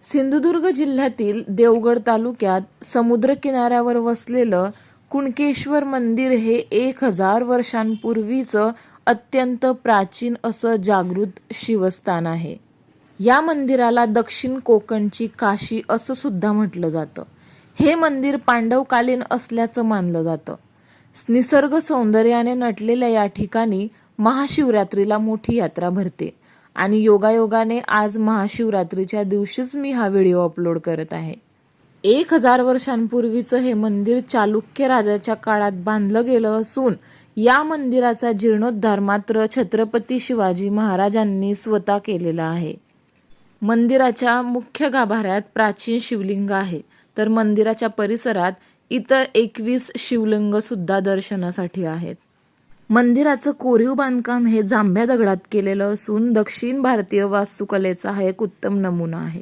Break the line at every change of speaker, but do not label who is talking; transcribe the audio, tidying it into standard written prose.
सिंधुदुर्ग जिल्ह्यातील देवगड तालुक्यात समुद्र किनाऱ्यावर वसलेलं कुणकेश्वर मंदिर हे 1000 वर्षांपूर्वीचं अत्यंत प्राचीन असं जागृत शिवस्थान आहे. या मंदिराला दक्षिण कोकणची काशी असं सुद्धा म्हटलं जातं. हे मंदिर पांडवकालीन असल्याचं मानलं जातं. निसर्ग सौंदर्याने नटलेल्या या ठिकाणी महाशिवरात्रीला मोठी यात्रा भरते आणि योगायोगाने आज महाशिवरात्रीच्या दिवशीच मी हा व्हिडिओ अपलोड करत आहे. 1000 वर्षांपूर्वीचं हे मंदिर चालुक्य राजाच्या काळात बांधलं गेलं असून या मंदिराचा जीर्णोद्धार मात्र छत्रपती शिवाजी महाराजांनी स्वतः केलेला आहे. मंदिराच्या मुख्य गाभाऱ्यात प्राचीन शिवलिंग आहे, तर मंदिराच्या परिसरात इतर 21 शिवलिंग सुद्धा दर्शनासाठी आहेत. मंदिराचं कोरीव बांधकाम हे जांभ्या दगडात केलेलं असून दक्षिण भारतीय वास्तुकलेचा हा एक उत्तम नमुना आहे.